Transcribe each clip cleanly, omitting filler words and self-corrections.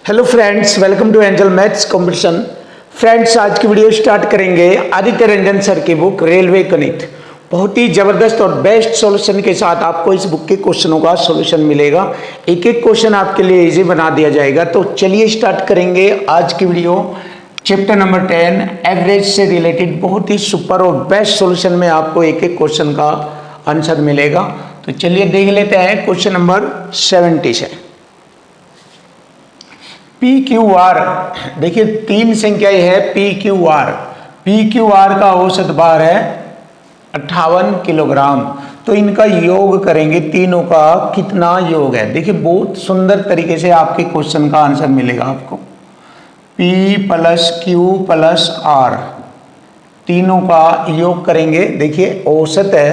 Hello friends, welcome to Angel maths competition. Friends, आज की video start करेंगे Aditya Ranjan sir की बुक रेलवे गणित। बहुत ही जबरदस्त और बेस्ट सॉल्यूशन के साथ आपको इस बुक के क्वेश्चनों का सॉल्यूशन मिलेगा। एक एक क्वेश्चन आपके लिए इजी बना दिया जाएगा। तो चलिए स्टार्ट करेंगे आज की वीडियो। चैप्टर नंबर 10 एवरेज से रिलेटेड बहुत ही सुपर और बेस्ट सॉल्यूशन में आपको एक एक क्वेश्चन का आंसर मिलेगा। तो चलिए देख लेते हैं क्वेश्चन नंबर 70 से। पी क्यू आर, देखिए तीन संख्याएं है P Q R. P Q R का औसत भार है 58 किलोग्राम। तो इनका योग करेंगे, तीनों का कितना योग है। देखिए बहुत सुंदर तरीके से आपके क्वेश्चन का आंसर मिलेगा आपको। P plus Q plus R, तीनों का योग करेंगे। देखिए औसत है,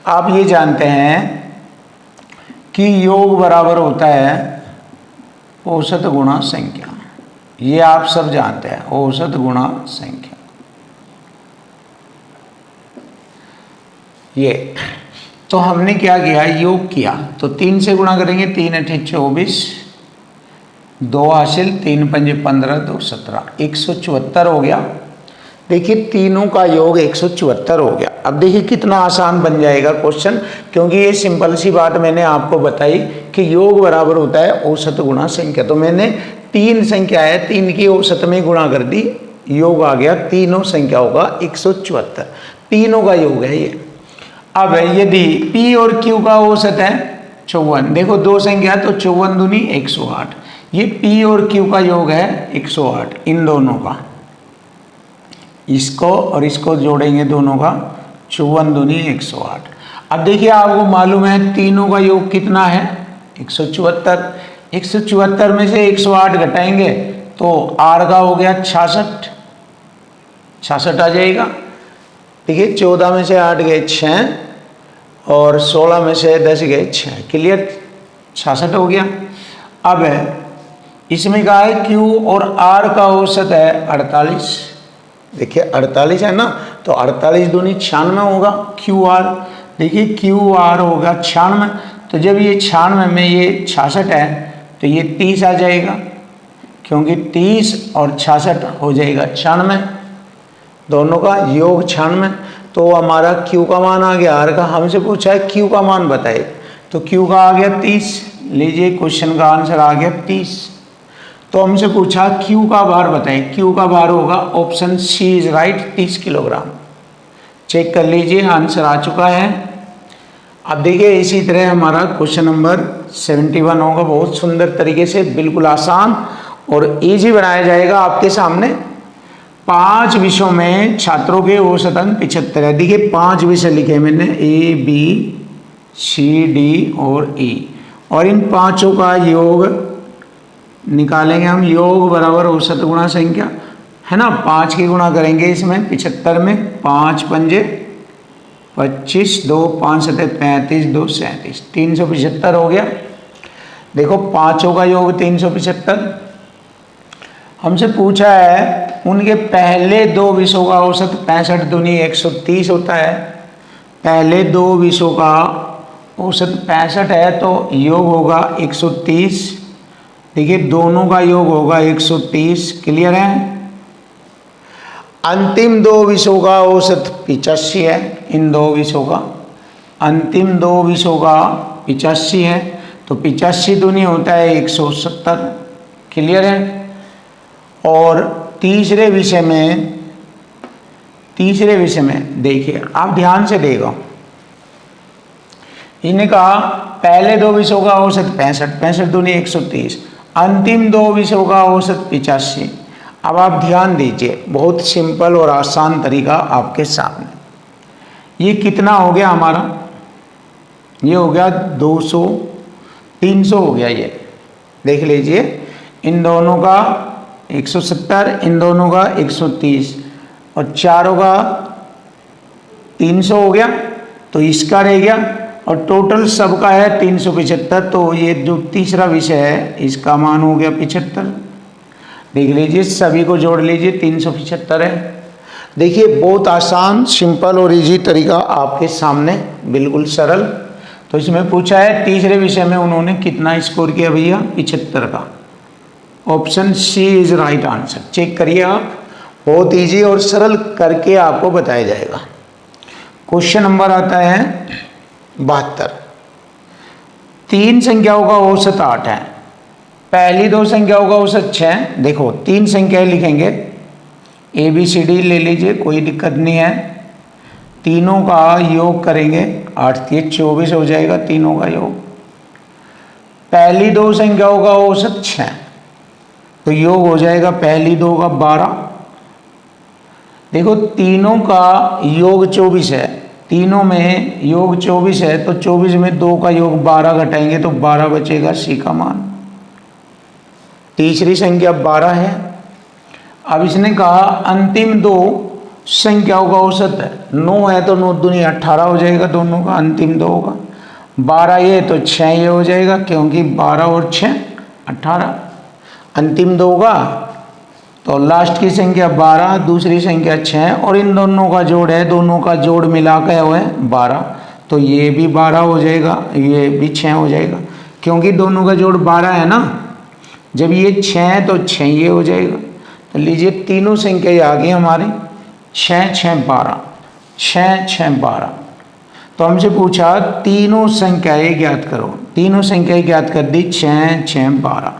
आप ये जानते हैं कि योग बराबर होता है औसत गुणा संख्या। ये आप सब जानते हैं, औसत गुणा संख्या। ये तो हमने क्या किया, योग किया। तो 3 से गुणा करेंगे, 3 अठे 24, 2 हासिल, 3 पंजे 15, 2 17, 174 हो गया। देखिए तीनों का योग 174 हो गया। अब देखिए कितना आसान बन जाएगा क्वेश्चन, क्योंकि ये सिंपल सी बात मैंने आपको बताई कि योग बराबर होता है औसत गुणा संख्या। तो मैंने 3 संख्या है, 3 की औसत में गुणा कर दी, योग आ गया। तीनों संख्याओं का 174, तीनों का योग है ये। अब यदि P और Q का औसत है 54, देखो दो संख्या तो 54 दूनी 108। ये P और Q का योग है 108, इन दोनों का। इसको और इसको जोड़ेंगे दोनों का, 54 दूनी 108। अब देखिए आपको मालूम है तीनों का योग कितना है 174। 174 में से 108 घटाएंगे तो R का हो गया 66, 66 आ जाएगा। देखिए 14 में से 8 गए 6 और 16 में से 10 गए 6, क्लियर, 66 हो गया। अब इसमें कहा है Q और R का औसत है 48। देखिए 48 है ना, तो 48 दूनी 96 होगा क्यू आर। देखिए क्यू आर होगा 96, तो जब ये 96 में ये 66 है तो ये 30 आ जाएगा, क्योंकि 30 और 66 हो जाएगा 96, दोनों का योग 96। तो हमारा क्यू का मान आ गया। आर का हमसे पूछा है क्यू का मान बताए, तो क्यू का आ गया 30। लीजिए क्वेश्चन का आंसर आ गया 30। तो हमसे पूछा क्यू का भार बताएं, क्यू का भार होगा option C is right 30 kilogram. Check कर लीजिए, आंसर आ चुका है। अब देखिए इसी तरह हमारा क्वेश्चन नंबर 71 होगा। बहुत सुंदर तरीके से, बिल्कुल आसान और इजी बनाया जाएगा आपके सामने। 5 विषयों में छात्रों के औसत अंक 75 है। देखिए 5 विषय लिखे मैंने, A B C D और E, और इन पांचों का योग निकालेंगे हम। योग बराबर औसत गुणा संख्या है ना, 5 की गुणा करेंगे इसमें 75 में, 5 पंजे 25, 2 5 7 35, 2 37, 375 हो गया। देखो पांचों का योग 375। हमसे पूछा है उनके पहले 2 विषयों का औसत 65 दूनी 130 होता है। पहले 2 विषयों का औसत 65 है तो योग होगा 130। देखिए दोनों का योग होगा 130, क्लियर है। अंतिम 2 विषयों का औसत 85 है। इन 2 विषयों का अंतिम 2 विषयों का 85 है, तो 85 दूनी होता है 170, क्लियर है। और तीसरे विषय में देखिए आप ध्यान से देखो, इन्हें कहा पहले 2 विषयों का औसत 65, 65 दूनी 130, अंतिम 2 विषयों का औसत 85। अब आप ध्यान दीजिए, बहुत सिंपल और आसान तरीका आपके सामने। ये कितना हो गया हमारा, ये हो गया 200, 300 हो गया। ये देख लीजिए, इन दोनों का 170, इन दोनों का 130 और चारों का 300 हो गया, तो इसका रह गया और टोटल सबका है 375। तो ये जो तीसरा विषय है इसका मान हो गया 75। देख लीजिए, सभी को जोड़ लीजिए, 375 है। देखिए बहुत आसान, सिंपल और इजी तरीका आपके सामने, बिल्कुल सरल। तो इसमें पूछा है तीसरे विषय में उन्होंने कितना स्कोर किया भैया, 75 का। Option C is right answer. Check करिए आप, बहुत इजी और सरल करके आपको बताया जाएगा। क्वेश्चन नंबर आता है 72। 3 संख्याओं का औसत 8 है, पहली 2 संख्याओं का औसत 6 है। देखो 3 संख्याएं लिखेंगे, ए बी सी डी ले लीजिए, कोई दिक्कत नहीं है। तीनों का योग करेंगे, 8 3 24 हो जाएगा तीनों का योग। पहली 2 संख्याओं का औसत 6, तो योग हो जाएगा पहली 2 का 12। देखो तीनों का योग 24 है, तीनों में योग 24 है, तो 24 में 2 का योग 12 घटाएंगे तो 12 बचेगा, सी का मान। तीसरी संख्या 12 है। अब इसने कहा अंतिम 2 संख्याओं का औसत है, 9 है तो 9 दूनी 18 हो जाएगा दोनों का, अंतिम 2 का। 12 ये तो 6 ये हो जाएगा, क्योंकि 12 और 6 18। अंतिम 2 का तो लास्ट की संख्या 12, दूसरी संख्या 6, और इन दोनों का जोड़ है, दोनों का जोड़ मिला के हुआ है 12, तो ये भी 12 हो जाएगा, ये भी 6 हो जाएगा, क्योंकि दोनों का जोड़ 12 है ना। जब ये 6 है तो 6 ये हो जाएगा। तो लीजिए तीनों संख्या आ गई हमारी, 6 6 12, 6 6 12। तो हमसे पूछा तीनों संख्याएं ज्ञात करो, तीनों संख्याएं ज्ञात कर दी, 6 6 12।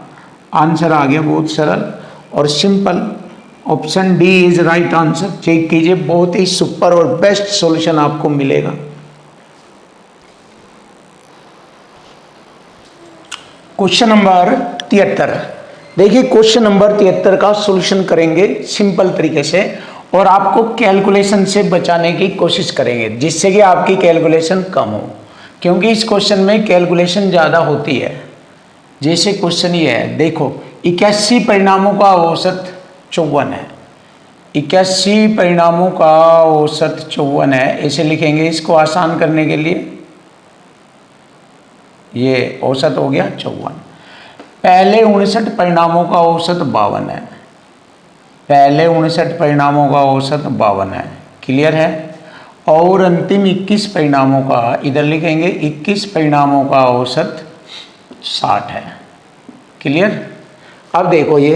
आंसर आ गया, बहुत सरल और simple. Option D is right answer. Check कीजिए, बहुत ही सुपर और बेस्ट सॉल्यूशन आपको मिलेगा। Question number 73। देखिए क्वेश्चन नंबर 73 का सॉल्यूशन करेंगे सिंपल तरीके से, और आपको कैलकुलेशन से बचाने की कोशिश करेंगे, जिससे कि आपकी कैलकुलेशन कम हो, क्योंकि इस क्वेश्चन में कैलकुलेशन ज़्यादा होती है। जैसे क्वेश्चन ये है, देखो 81 परिणामों का औसत 54 है, 81 परिणामों का औसत 54 है, ऐसे लिखेंगे इसको आसान करने के लिए। ये औसत हो गया 54। पहले 59 परिणामों का औसत 52 है, पहले 59 परिणामों का औसत 52 है, क्लियर है। और अंतिम 21 परिणामों का, इधर लिखेंगे 21 परिणामों का औसत 60 है, क्लियर। अब देखो ये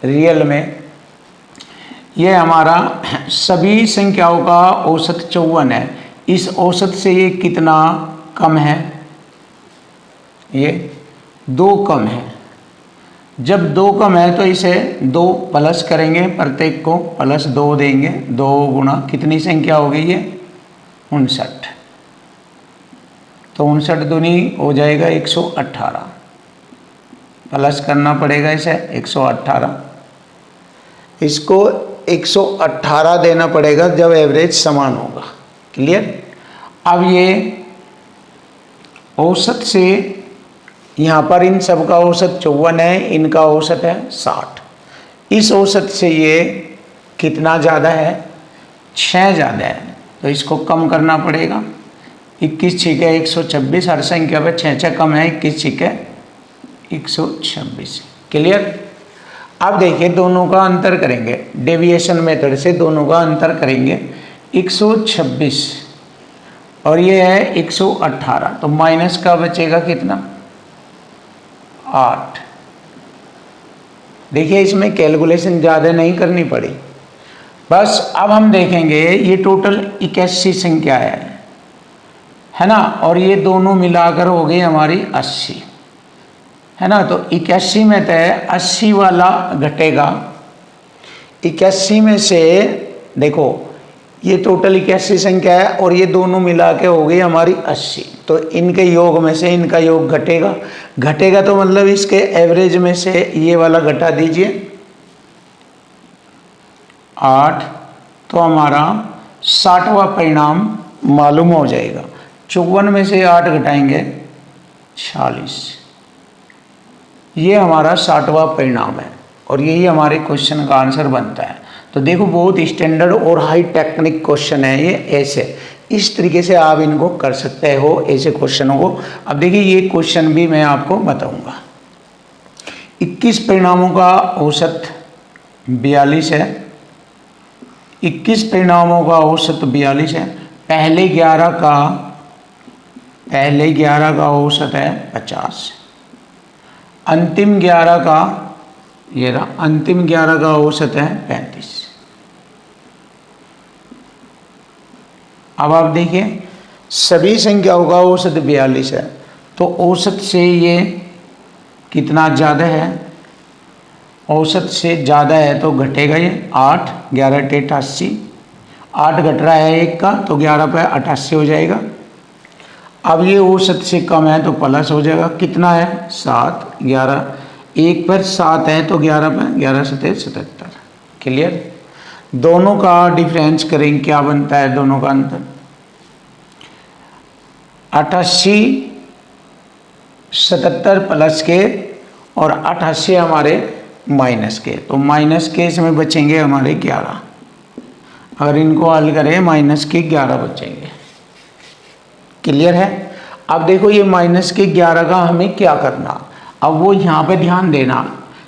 रियल में ये हमारा सभी संख्याओं का औसत 54 है, इस औसत से ये कितना कम है, ये 2 कम है। जब 2 कम है तो इसे 2 प्लस करेंगे, प्रत्येक को प्लस 2 देंगे, 2 गुणा कितनी संख्या हो गई ये 59, तो 59 दूनी हो जाएगा 118, प्लस करना पड़ेगा इसे 118, इसको 118 देना पड़ेगा जब एवरेज समान होगा, क्लियर। अब ये औसत से यहाँ पर इन सब का औसत 54 है, इनका औसत है 60, इस औसत से ये कितना ज़्यादा है, 6 ज़्यादा है, तो इसको कम करना पड़ेगा। 21 छिके 126, हर संख्या पे 6 6 कम है, 21 छिके 126, क्लियर। अब देखिए दोनों का अंतर करेंगे, डेविएशन मेथड से दोनों का अंतर करेंगे। 126 और ये है 118, तो माइनस का बचेगा कितना 8। देखिए इसमें कैलकुलेशन ज़्यादा नहीं करनी पड़ी, बस अब हम देखेंगे ये टोटल 81 संख्या है ना, और ये दोनों मिलाकर हो गई हमारी 80, है ना। तो 81 में तो 80 वाला घटेगा, 81 में से देखो ये टोटल 81 संख्या है और ये दोनों मिला के हो गई हमारी 80, तो इनके योग में से इनका योग घटेगा, घटेगा तो मतलब इसके एवरेज में से ये वाला घटा दीजिए 8, तो हमारा 60वां परिणाम मालूम हो जाएगा। 54 में से 8 घटाएंगे 46, ये हमारा 60वां परिणाम है, और यही हमारे क्वेश्चन का आंसर बनता है। तो देखो बहुत स्टैंडर्ड और हाई टेक्निक क्वेश्चन है ये, ऐसे इस तरीके से आप इनको कर सकते हो ऐसे क्वेश्चनों को। अब देखिए ये क्वेश्चन भी मैं आपको बताऊंगा। 21 परिणामों का औसत 42 है, 21 परिणामों का औसत 42 है, पहले 11 का औसत है 50, अंतिम 11 का ये रहा, अंतिम 11 का औसत है 35। अब आप देखिए सभी संख्याओं का औसत 42 है, तो औसत से ये कितना ज़्यादा है, औसत से ज़्यादा है तो घटेगा ये 8, 11 × 88, 8 घट रहा है 1 का तो 11 पे 88 हो जाएगा। अब ये औसत से कम है तो प्लस हो जाएगा, कितना है 7, 11, 1 पर 7 है तो 11 पर 11 7 77। क्लियर। दोनों का डिफरेंस करेंगे, क्या बनता है दोनों का अंतर, 88 77 प्लस के और 88 हमारे माइनस के, तो माइनस के इसमें बचेंगे हमारे 11। अगर इनको हल करें माइनस के 11 बचेंगे। क्लियर है। अब देखो ये माइनस के 11 का हमें क्या करना, अब वो यहाँ पे ध्यान देना,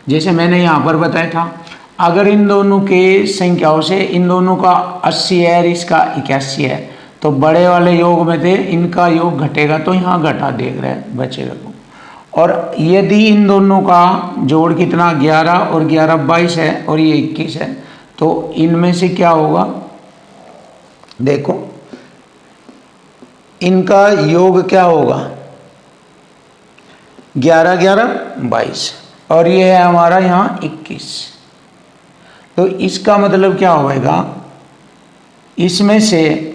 जैसे मैंने यहाँ पर बताया था, अगर इन दोनों के संख्याओं से इन दोनों का 80 है और इसका 81 है, तो बड़े वाले योग में थे इनका योग घटेगा तो यहाँ घटा देख रहे हैं बचेगा तो। और यदि इन दोनों का जोड़ कितना 11 और 11 22 है और ये 21 है, तो इनमें से क्या होगा, देखो इनका योग क्या होगा 11 11 22 और ये है हमारा यहाँ 21। तो इसका मतलब क्या होगा, इसमें से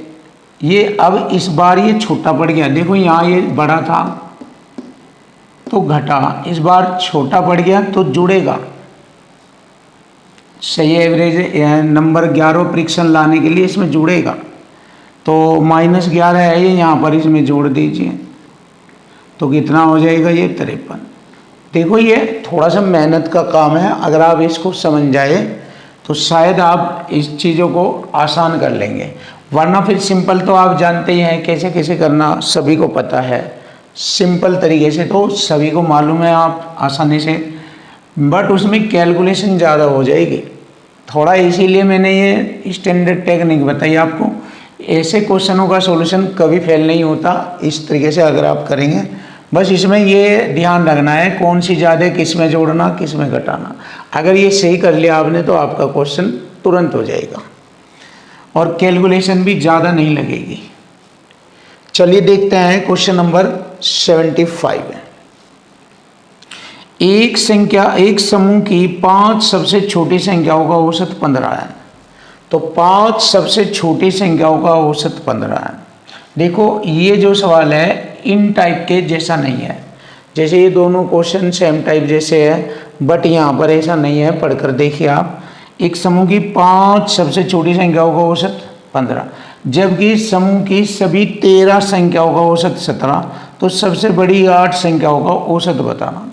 ये अब इस बार ये छोटा पड़ गया, देखो यहाँ ये बड़ा था तो घटा, इस बार छोटा पड़ गया तो जुड़ेगा। सही एवरेज नंबर 11 परीक्षण लाने के लिए इसमें जुड़ेगा, तो -11 है ये, यहाँ पर इसमें जोड़ दीजिए तो कितना हो जाएगा ये 53। देखो ये थोड़ा सा मेहनत का काम है, अगर आप इसको समझ जाए तो शायद आप इस चीज़ों को आसान कर लेंगे, वरना फिर सिंपल तो आप जानते ही हैं कैसे कैसे करना, सभी को पता है सिंपल तरीके से, तो सभी को मालूम है आप आसानी से, बट उसमें कैलकुलेशन ज़्यादा हो जाएगी थोड़ा, इसीलिए मैंने ये स्टैंडर्ड टेक्निक बताई आपको। ऐसे क्वेश्चनों का सॉल्यूशन कभी फेल नहीं होता इस तरीके से अगर आप करेंगे, बस इसमें ये ध्यान रखना है कौन सी ज़्यादा किस में जोड़ना किस में घटाना। अगर ये सही कर लिया आपने तो आपका क्वेश्चन तुरंत हो जाएगा और कैलकुलेशन भी ज़्यादा नहीं लगेगी। चलिए देखते हैं क्वेश्चन नंबर 75 है। एक समूह की 5 सबसे छोटी संख्याओं का औसत 15 है, तो 5 सबसे छोटी संख्याओं का औसत 15 है। देखो ये जो सवाल है इन टाइप के जैसा नहीं है, जैसे ये दोनों क्वेश्चन सेम टाइप जैसे है, बट यहाँ पर ऐसा नहीं है। पढ़कर देखिए आप, एक समूह की 5 सबसे छोटी संख्याओं का औसत 15, जबकि समूह की सभी 13 संख्याओं का औसत 17, तो सबसे बड़ी 8 संख्याओं का औसत बताना।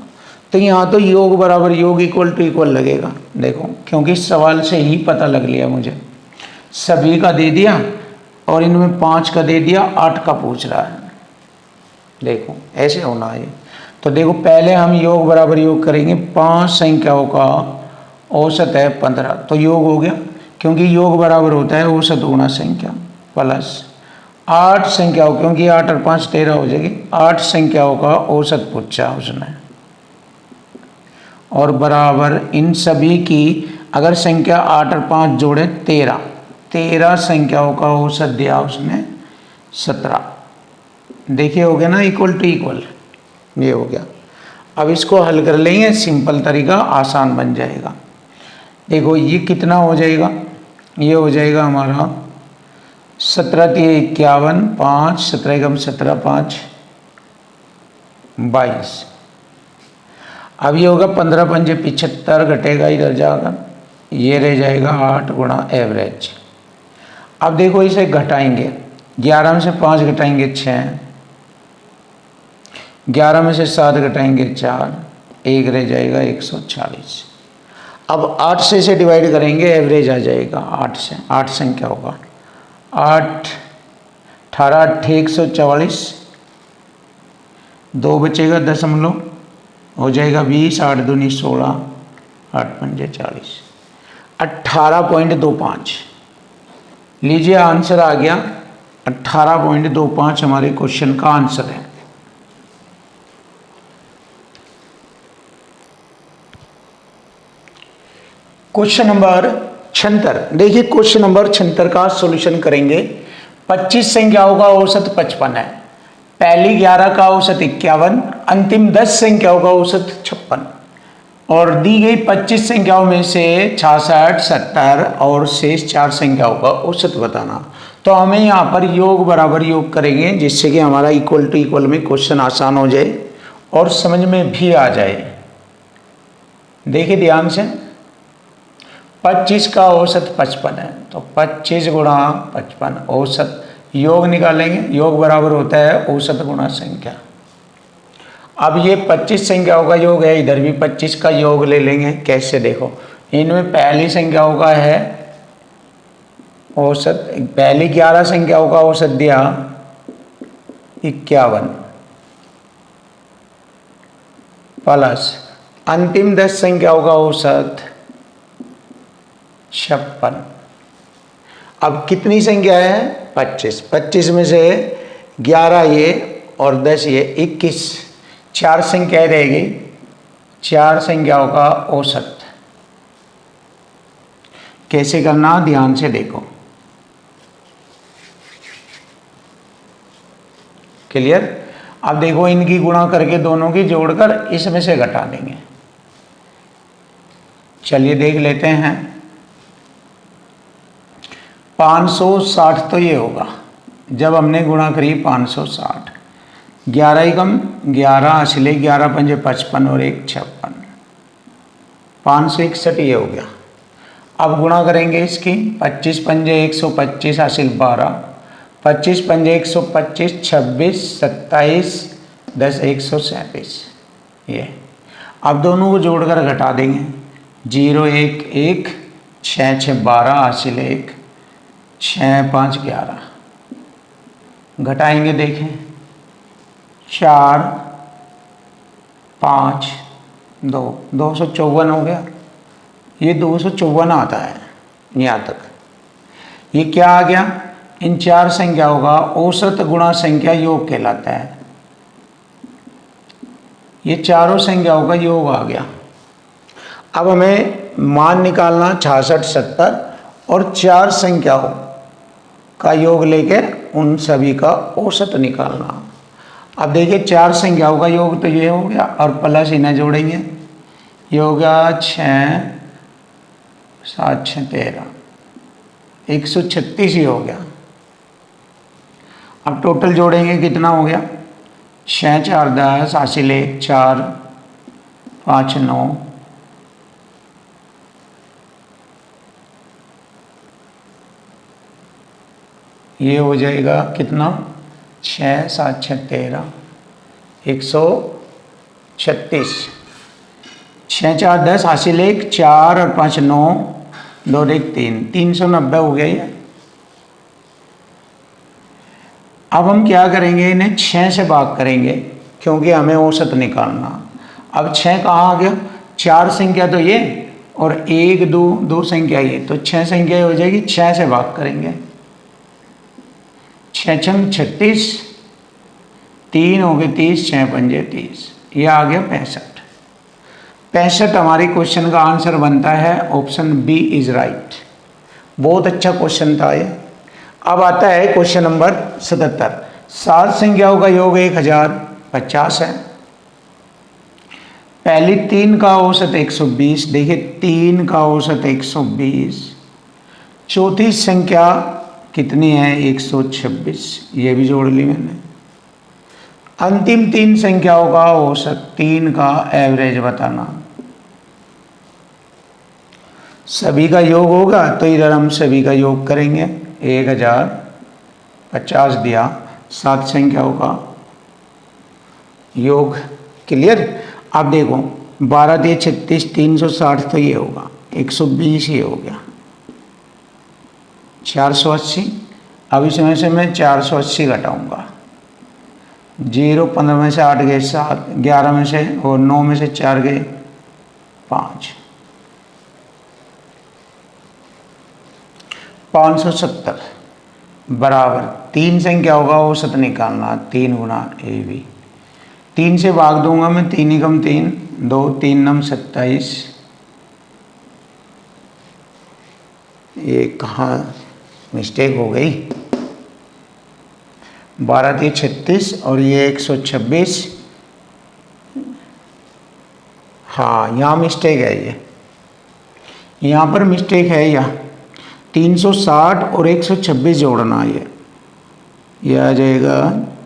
तो यहाँ तो योग बराबर योग इक्वल टू इक्वल लगेगा, देखो क्योंकि सवाल से ही पता लग लिया मुझे, सभी का दे दिया और इनमें 5 का दे दिया, 8 का पूछ रहा है, देखो ऐसे होना है। तो देखो पहले हम योग बराबर योग करेंगे, 5 संख्याओं का औसत है 15, तो योग हो गया, क्योंकि योग बराबर होता है औसत गुणा संख्या, प्लस 8 संख्याओं, क्योंकि 8 और 5 13 हो जाएगी, 8 संख्याओं का औसत पूछा उसने, और बराबर इन सभी की अगर संख्या 8 और 5 जोड़े 13 संख्याओं का औसत दिया उसने 17। देखिए हो गया ना इक्वल टू इक्वल, ये हो गया। अब इसको हल कर लेंगे, सिंपल तरीका आसान बन जाएगा। देखो ये कितना हो जाएगा, ये हो जाएगा हमारा 17 × 51, 5 17 × 17 5 22। अब ये होगा 15 × 5 75, घटेगा इधर जाकर, ये रह जाएगा 8 गुणा एवरेज। अब देखो इसे घटाएंगे, 11 में से 5 घटाएंगे 6, 11 में से 7 घटाएंगे 4, 1 रह जाएगा 140। अब 8 से इसे डिवाइड करेंगे, एवरेज आ जाएगा 8 से, 8 संख्या होगा 8 18 8 144, 2 बचेगा दशमलव, हो जाएगा 20, 8 दूनी 16, 8 पंजे 40, 18.25। लीजिए आंसर आ गया 18.25 हमारे क्वेश्चन का आंसर है। Question number 76। देखिए क्वेश्चन नंबर 76 का सॉल्यूशन करेंगे। 25 संख्याओं का औसत 55 है, पहली 11 का औसत 51, अंतिम 10 संख्याओं का औसत 56 और दी गई 25 संख्याओं में से 66, 70 और शेष 4 संख्याओं का औसत बताना। तो हमें यहाँ पर योग बराबर योग करेंगे जिससे कि हमारा इक्वल टू इक्वल में क्वेश्चन आसान हो जाए और समझ में भी आ जाए। देखिए ध्यान से, 25 का औसत 55 है, तो 25 गुणा 55 औसत, योग निकालेंगे, योग बराबर होता है औसत गुणा संख्या। अब ये 25 संख्याओं का योग है, इधर भी 25 का योग ले लेंगे। कैसे, देखो इनमें पहली संख्याओं का है औसत, पहली 11 संख्याओं का औसत दिया 51 प्लस अंतिम 10 संख्याओं का औसत 56। अब कितनी संख्या है, 25, 25 में से 11 ये और 10 ये 21, 4 संख्याएं रहेगी, 4 संख्याओं का औसत। कैसे करना, ध्यान से देखो। क्लियर। अब देखो इनकी गुणा करके दोनों की जोड़कर इसमें से घटा देंगे। चलिए देख लेते हैं। 560 तो ये होगा जब हमने गुणा करी 560, 11 ही कम 11, इसलिए 11 पंजे 55 और 1 56, 561 ये हो गया। अब गुणा करेंगे इसकी, 25 पंजे 125 हासिल 12, 25 पंजे 125, 26, 27, 10 137 ये। अब दोनों को जोड़कर घटा देंगे, 0 1 1, 6 6 12 हासिल 1, 6 5 11। घटाएंगे, देखें 4 5 2, 254 हो गया। ये 254 आता है यहाँ तक। ये क्या आ गया, इन 4 संख्याओं का औसत गुणा संख्या योग कहलाता है। ये चारों संख्याओं का योग आ गया। अब हमें मान निकालना 66, 70 और 4 संख्याओं का योग लेके उन सभी का औसत निकालना। अब देखिए 4 संख्याओं का योग तो ये हो गया और प्लस इन्हें जोड़ेंगे, ये हो गया 6 7 6 13, 136 ही हो गया। अब टोटल जोड़ेंगे, कितना हो गया, 6 4 10 हासिल 1 4 5 9, ये हो जाएगा कितना, 6 7 6 13, 136, 6 4 10 हासिल 1 4 और 5 9, 2 1 3, 390 हो गया ये। अब हम क्या करेंगे, इन्हें 6 से भाग करेंगे क्योंकि हमें औसत निकालना। अब 6 कहाँ आ गया, 4 संख्या तो ये और 1 2 2 संख्या ये, तो 6 संख्या हो जाएगी, 6 से भाग करेंगे, 6 6 36, 3 हो गए 30, 6 पंजे 30, ये आ गया 65। 65 हमारी क्वेश्चन का आंसर बनता है, ऑप्शन बी इज राइट। बहुत अच्छा क्वेश्चन था ये। अब आता है क्वेश्चन नंबर 77। 7 संख्याओं का योग 1050 है, पहली 3 का औसत 120, देखिए 3 का औसत 120, चौथी संख्या कितनी है, 126, ये भी जोड़ ली मैंने। अंतिम 3 संख्याओं का औसत, 3 का एवरेज बताना। सभी का योग होगा तो इधर हम सभी का योग करेंगे, 1050 दिया, 7 संख्याओं का योग। क्लियर। अब देखो 12 दिए 36, 360 तो ये होगा, 120 ये हो गया, 480। अब इसमें से मैं 480 घटाऊंगा, 0 15 में से 8 गए 7, 11 में से और 9 में से 4 गए 5, 570 बराबर 3 संख्याओं का औसत निकालना, 3 गुना ए बी। 3 से भाग दूंगा मैं, 3 एकम 3, 2 3 नम 27, ये कहाँ मिस्टेक हो गई, 12 3 36 और ये 126, हाँ यहाँ मिस्टेक है, ये यहाँ पर मिस्टेक है, या 360 और 126 जोड़ना, ये आ जाएगा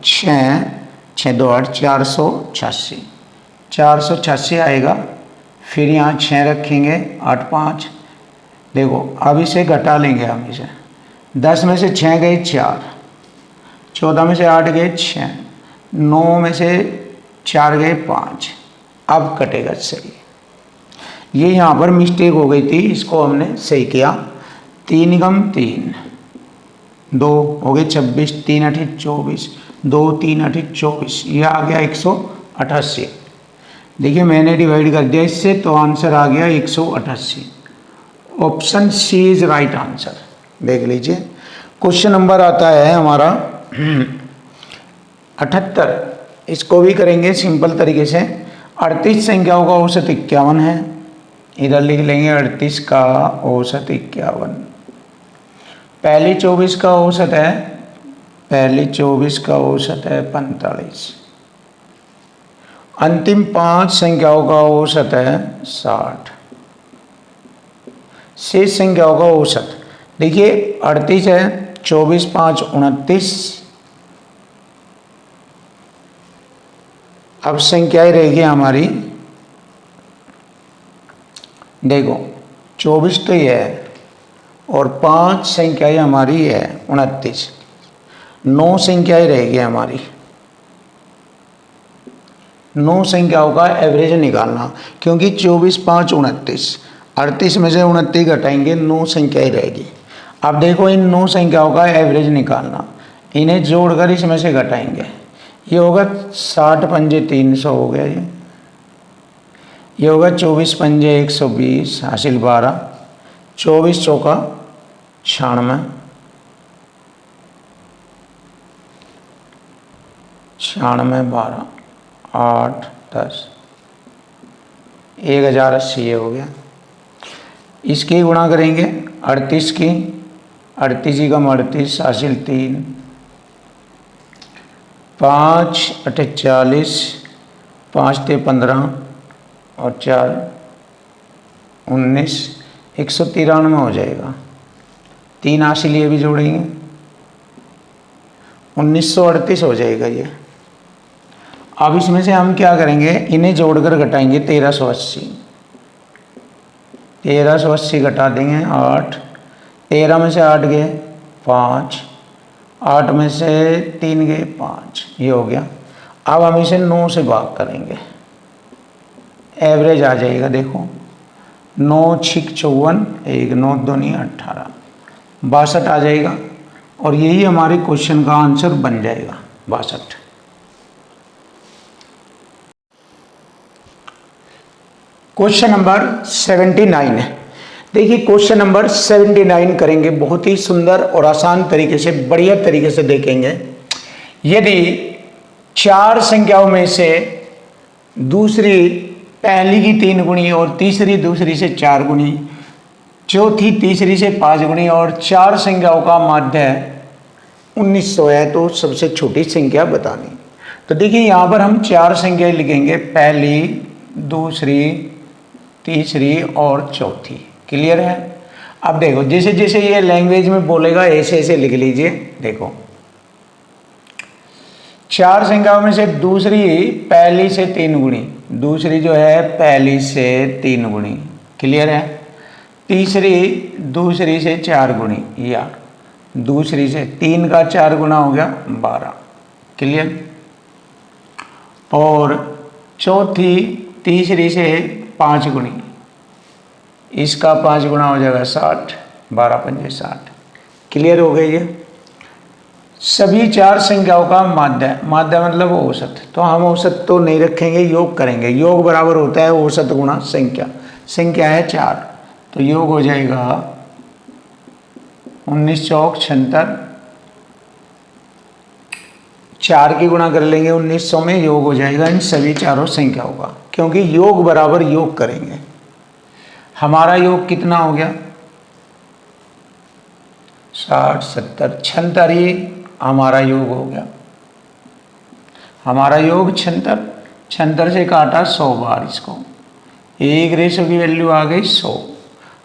6 6 2 8 486, 486 आएगा। फिर यहाँ 6 रखेंगे, 8 5, देखो अब इसे घटा लेंगे हम इसे, 10 में से 6 गए 4, 14 में से 8 गए 6, 9 में से 4 गए 5, अब कटेगा सही। ये यहाँ पर मिस्टेक हो गई थी, इसको हमने सही किया। 3 गम 3, 2 हो गए 26, 3 8 24, 2 3 8 24, यह आ गया 188। देखिए मैंने डिवाइड कर दिया इससे, तो आंसर आ गया 188। Option C is right answer. देख लीजिए क्वेश्चन नंबर आता है हमारा 78, इसको भी करेंगे सिंपल तरीके से। 38 संख्याओं का औसत 51 है, इधर लिख लेंगे 38 का औसत 51। पहली 24 का औसत है, पहली 24 का औसत है 45। अंतिम 5 संख्याओं का औसत है 60। शेष संख्याओं का औसत देखिए 38 है, 24 5 29। अब संख्याएं रहेगी हमारी, देखो 24 तो ये है और 5 संख्याएं हमारी है 29, 9 संख्याएं रहेगी हमारी। 9 संख्याओं का एवरेज निकालना, क्योंकि 24 5 29, 38 में से 29 घटाएंगे, 9 संख्याएं रहेगी। अब देखो इन 9 संख्याओं का एवरेज निकालना, इन्हें जोड़कर इसमें से घटाएंगे, ये होगा 60 पंजे 300 हो गया, ये होगा 24 पंजे 120 हासिल 12, 24 चौका 96, 96 12 8 10, 1080 ये हो गया। इसकी गुणा करेंगे 38 की, 38 का 38 हासिल 3, 5 8 40, 5 ते 15 और 4 19, 193 हो जाएगा। 3 हासिल ये भी जोड़ेंगे, 1938 हो जाएगा ये। अब इसमें से हम क्या करेंगे, इन्हें जोड़कर घटाएंगे 1380, 1380 घटा देंगे 8, 13 में से 8 गए 5, 8 में से 3 गए 5, ये हो गया। अब हम इसे 9 से भाग करेंगे, एवरेज आ जाएगा, देखो 9 6 54, 1 9 2 18, 62 आ जाएगा। और यही हमारे क्वेश्चन का आंसर बन जाएगा 62। क्वेश्चन नंबर 79 है। देखिए क्वेश्चन नंबर 79 करेंगे, बहुत ही सुंदर और आसान तरीके से, बढ़िया तरीके से देखेंगे। यदि 4 संख्याओं में से दूसरी पहली की 3 गुणी और तीसरी दूसरी से 4 गुणी, चौथी तीसरी से 5 गुणी और 4 संख्याओं का माध्य 1900 है, तो सबसे छोटी संख्या बतानी। तो देखिए यहाँ पर हम 4 संख्याएं लिखेंगे, पहली दूसरी तीसरी और चौथी। क्लियर है। अब देखो जैसे जैसे ये लैंग्वेज में बोलेगा ऐसे ऐसे लिख लीजिए। देखो 4 संख्याओं में से दूसरी पहली से 3 गुणी, दूसरी जो है पहली से 3 गुणी। क्लियर है। तीसरी दूसरी से 4 गुणी, या दूसरी से 3 का 4 गुना हो गया 12। क्लियर। और चौथी तीसरी से 5 गुणी, इसका 5 गुना हो जाएगा 60, 12 पंजे 60। क्लियर हो गई है। सभी 4 संख्याओं का माध्य, माध्य मतलब औसत, तो हम औसत तो नहीं रखेंगे, योग करेंगे। योग बराबर होता है औसत गुणा संख्या। संख्या है 4, तो योग हो जाएगा 19 चौक 76, 4 की गुणा कर लेंगे 1900 में, योग हो जाएगा इन सभी चारों संख्याओं का, क्योंकि योग बराबर योग करेंगे। हमारा योग कितना हो गया 60 70 76 ही हमारा योग हो गया। हमारा योग 76, 76 से काटा 100 बार इसको, एक रेशो की वैल्यू आ गई 100।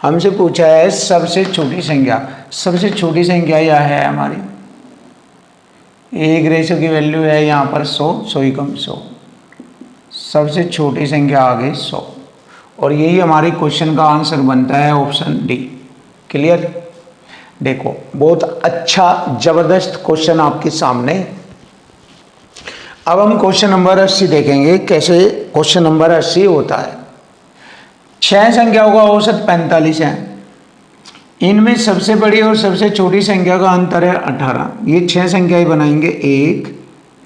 हमसे पूछा है सबसे छोटी संख्या, सबसे छोटी संख्या यह है हमारी, एक रेशो की वैल्यू है यहाँ पर 100, 100 ही कम 100, सबसे छोटी संख्या आ गई 100, और यही हमारे क्वेश्चन का आंसर बनता है ऑप्शन डी। क्लियर? देखो बहुत अच्छा जबरदस्त क्वेश्चन आपके सामने। अब हम क्वेश्चन नंबर 80 देखेंगे कैसे क्वेश्चन नंबर 80 होता है। 6 संख्याओं का औसत 45 है, इनमें सबसे बड़ी और सबसे छोटी संख्या का अंतर है 18। ये 6 संख्याएं बनाएंगे, 1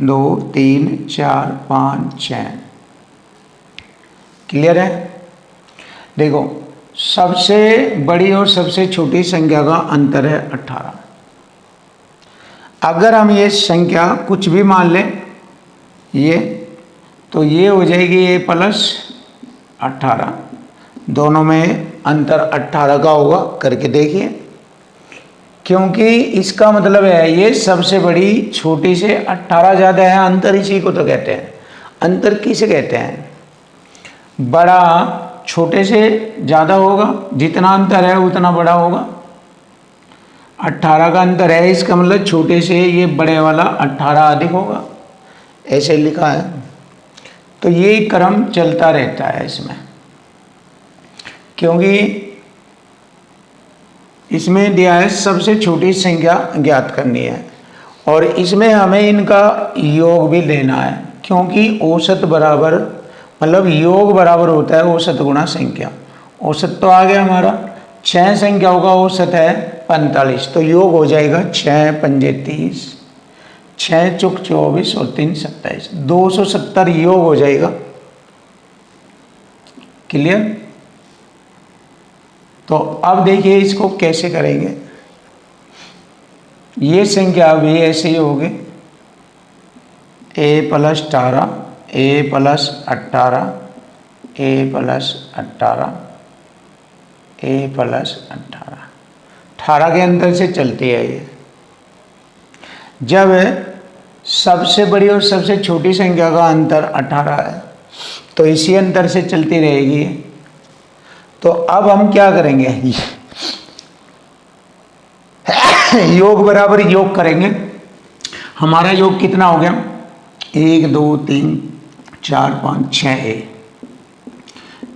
2 3 4 5 6। क्लियर है? देखो सबसे बड़ी और सबसे छोटी संख्या का अंतर है 18। अगर हम ये संख्या कुछ भी मान लें ये, तो ये हो जाएगी a प्लस 18, दोनों में अंतर 18 का होगा। करके देखिए, क्योंकि इसका मतलब है ये सबसे बड़ी छोटी से 18 ज़्यादा है, अंतर इसी को तो कहते हैं। अंतर किसे कहते हैं? बड़ा छोटे से ज़्यादा होगा, जितना अंतर है उतना बड़ा होगा। 18 का अंतर है, इसका मतलब छोटे से ये बड़े वाला 18 अधिक होगा, ऐसे लिखा है। तो ये क्रम चलता रहता है इसमें, क्योंकि इसमें दिया है सबसे छोटी संख्या ज्ञात करनी है, और इसमें हमें इनका योग भी लेना है, क्योंकि औसत बराबर मतलब योग बराबर होता है औसत गुणा संख्या। औसत तो आ गया हमारा, 6 संख्याओं का औसत है 45, तो योग हो जाएगा 6 पंजे 30, 6 चौक 24 और 3 27, 270 योग हो जाएगा। क्लियर? तो अब देखिए इसको कैसे करेंगे। ये संख्या भी ऐसे ही होगी, a plus 18, a plus 18, a plus 18, a plus 18, 18 के अंतर से चलती है ये। जब सबसे बड़ी और सबसे छोटी संख्या का अंतर 18 है, तो इसी अंतर से चलती रहेगी। तो अब हम क्या करेंगे, योग बराबर योग करेंगे। हमारा योग कितना हो गया, 1 2 3 4 5 6 a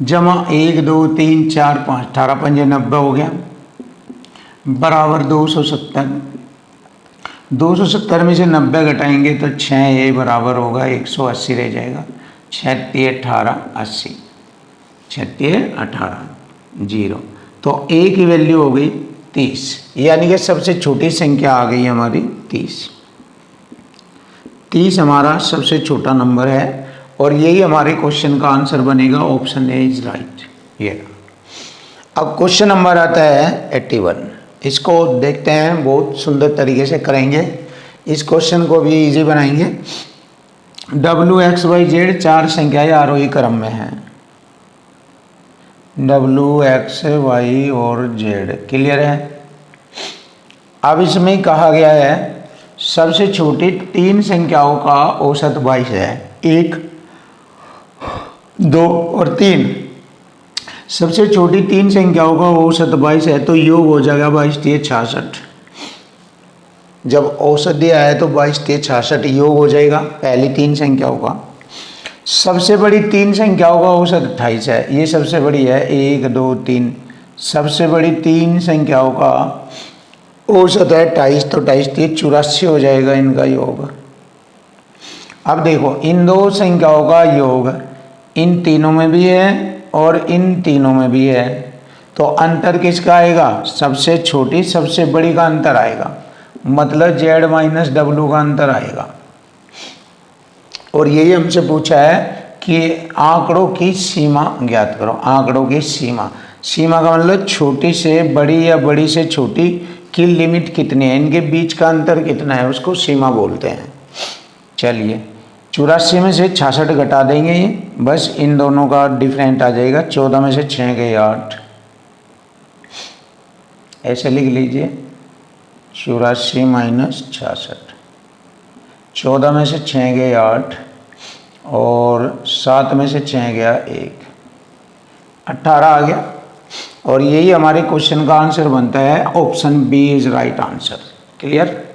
जमा 1 2 3 4 5, 18 पंजे 90 हो गया, बराबर 270। 270 में से 90 घटाएंगे तो 6a बराबर होगा 180 रह जाएगा। 36 18 80, 36 18 0, तो a की वैल्यू हो गई 30, यानी कि सबसे छोटी संख्या आ गई हमारी 30। 30 हमारा सबसे छोटा नंबर है, और यही हमारे क्वेश्चन का आंसर बनेगा, ऑप्शन ए इज राइट। ये अब क्वेश्चन नंबर आता है 81, इसको देखते हैं, बहुत सुंदर तरीके से करेंगे। इस क्वेश्चन को भी इजी बनाएंगे। WXYZ 4 संख्याएं आरोही क्रम में हैं, WXY और Z। क्लियर है? अब इसमें कहा गया है सबसे छोटी 3 संख्याओं का औसत 22 है, 1 2 और 3। सबसे छोटी 3 संख्याओं का औसत 22 है, तो योग हो जाएगा 22 3 66। जब औसत दिया है तो 22 3 66 योग हो जाएगा पहली 3 संख्याओं का। सबसे बड़ी 3 संख्याओं का औसत 28 है, ये सबसे बड़ी है, 1 2 3। सबसे बड़ी 3 संख्याओं का औसत है 28, तो 28 3 84 हो जाएगा इनका योग। अब देखो इन 2 संख्याओं का योग इन तीनों में भी है और इन तीनों में भी है, तो अंतर किसका आएगा, सबसे छोटी सबसे बड़ी का अंतर आएगा, मतलब Z माइनस W का अंतर आएगा। और यही हमसे पूछा है कि आंकड़ों की सीमा ज्ञात करो। आंकड़ों की सीमा, सीमा का मतलब छोटी से बड़ी या बड़ी से छोटी की लिमिट कितनी है, इनके बीच का अंतर कितना है, उसको सीमा बोलते हैं। चलिए 84 में से 66 घटा देंगे, ये बस इन दोनों का डिफरेंट आ जाएगा। 14 में से 6 गए 8, ऐसे लिख लीजिए। 84 माइनस 66, 14 में से 6 गए 8 और 7 में से 6 गया 1, 18 आ गया। और यही हमारे क्वेश्चन का आंसर बनता है। Option B is right answer. Clear.